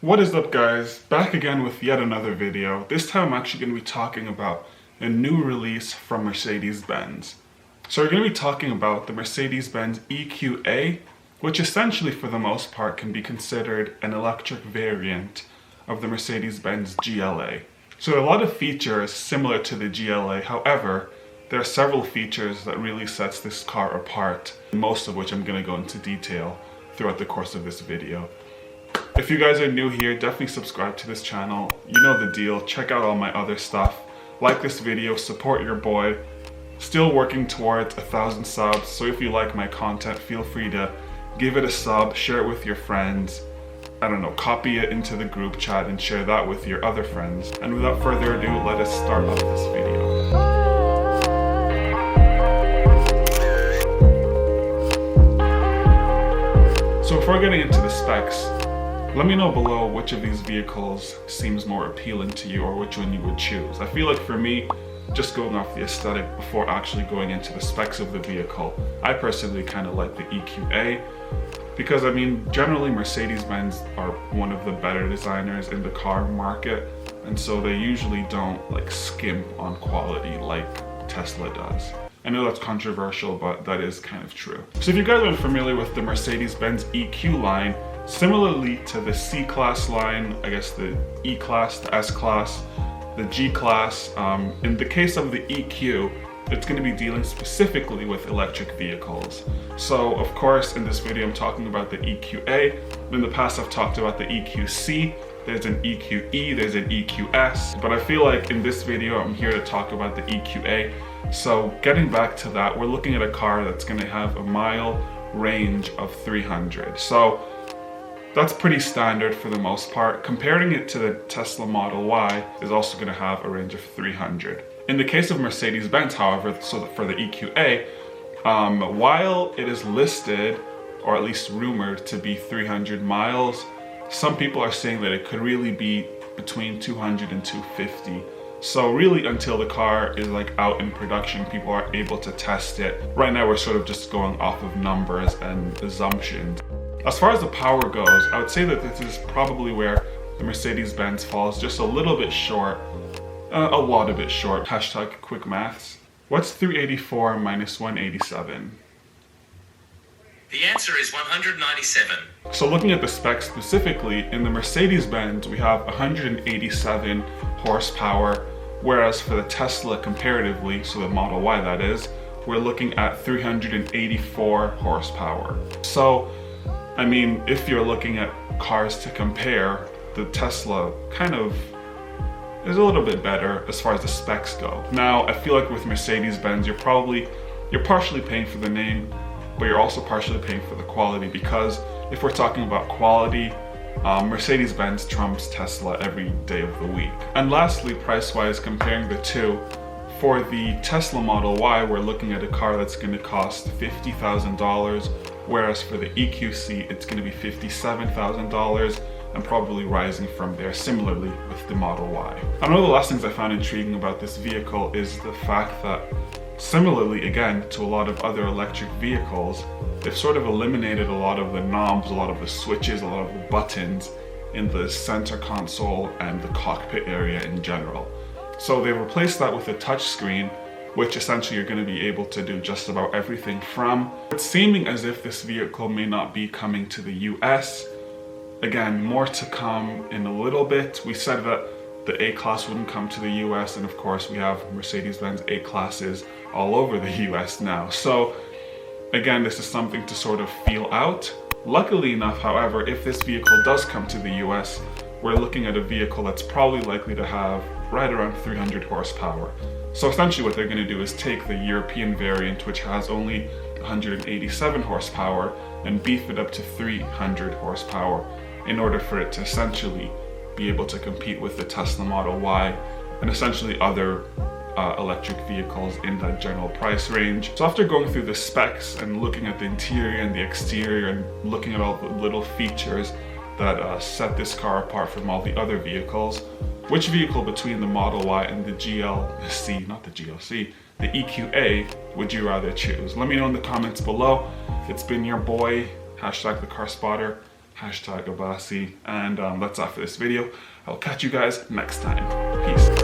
What is up, guys? Back again with yet another video. This time I'm actually going to be talking about a new release from Mercedes-Benz. So we're going to be talking about the Mercedes-Benz EQA, which essentially for the most part can be considered an electric variant of the Mercedes-Benz GLA. So a lot of features similar to the GLA, however, there are several features that really sets this car apart, most of which I'm going to go into detail throughout the course of this video. If you guys are new here, definitely subscribe to this channel. You know the deal. Check out all my other stuff. Like this video, support your boy. Still working towards 1,000 subs, so if you like my content, feel free to give it a sub, share it with your friends. I don't know, copy it into the group chat and share that with your other friends. And without further ado, let us start off this video. So before getting into the specs, let me know below which of these vehicles seems more appealing to you or which one you would choose. I feel like for me, just going off the aesthetic before actually going into the specs of the vehicle, I personally kind of like the EQA because, I mean, generally Mercedes-Benz are one of the better designers in the car market, and so they usually don't like skimp on quality like Tesla does. I know that's controversial, but that is kind of true. So if you guys aren't familiar with the Mercedes-Benz EQ line, similarly to the C-Class line, I guess the E-Class, the S-Class, the G-Class, in the case of the EQ, it's going to be dealing specifically with electric vehicles. So of course, in this video, I'm talking about the EQA. In the past, I've talked about the EQC. There's an EQE, there's an EQS, but I feel like in this video, I'm here to talk about the EQA. So getting back to that, we're looking at a car that's going to have a mile range of 300. So that's pretty standard for the most part. Comparing it to the Tesla Model Y is also going to have a range of 300. In the case of Mercedes-Benz, however, so for the EQA, while it is listed, or at least rumored to be 300 miles, some people are saying that it could really be between 200 and 250. So really, until the car is like out in production, people are able to test it. Right now, we're sort of just going off of numbers and assumptions. As far as the power goes, I would say that this is probably where the Mercedes-Benz falls just a little bit short, a lot of bit short. Hashtag quick maths. What's 384 minus 187? The answer is 197. So looking at the specs specifically, in the Mercedes-Benz, we have 187 horsepower, whereas for the Tesla comparatively, so the Model Y that is, we're looking at 384 horsepower. So, I mean, if you're looking at cars to compare, the Tesla kind of is a little bit better as far as the specs go. Now, I feel like with Mercedes-Benz, you're partially paying for the name, but you're also partially paying for the quality, because if we're talking about quality, Mercedes-Benz trumps Tesla every day of the week. And lastly, price-wise, comparing the two, for the Tesla Model Y, we're looking at a car that's going to cost $50,000, whereas for the EQC, it's going to be $57,000, and probably rising from there, similarly with the Model Y. And one of the last things I found intriguing about this vehicle is the fact that, similarly again to a lot of other electric vehicles, they've sort of eliminated a lot of the knobs, a lot of the switches, a lot of the buttons in the center console and the cockpit area in general. So they replaced that with a touch screen, which essentially you're going to be able to do just about everything from. It's seeming as if this vehicle may not be coming to the US. Again, more to come in a little bit. We said that the A-Class wouldn't come to the US, and of course we have Mercedes-Benz A-Classes all over the US now. So again, this is something to sort of feel out. Luckily enough, however, if this vehicle does come to the US, we're looking at a vehicle that's probably likely to have right around 300 horsepower. So essentially what they're going to do is take the European variant, which has only 187 horsepower, and beef it up to 300 horsepower in order for it to essentially be able to compete with the Tesla Model Y and essentially other electric vehicles in that general price range. So after going through the specs and looking at the interior and the exterior and looking at all the little features that set this car apart from all the other vehicles, which vehicle between the Model Y and the GLC, not the GLC, the EQA, would you rather choose? Let me know in the comments below. It's been your boy, hashtag the CarSpotter, hashtag Abasi. And that's all for this video. I'll catch you guys next time. Peace.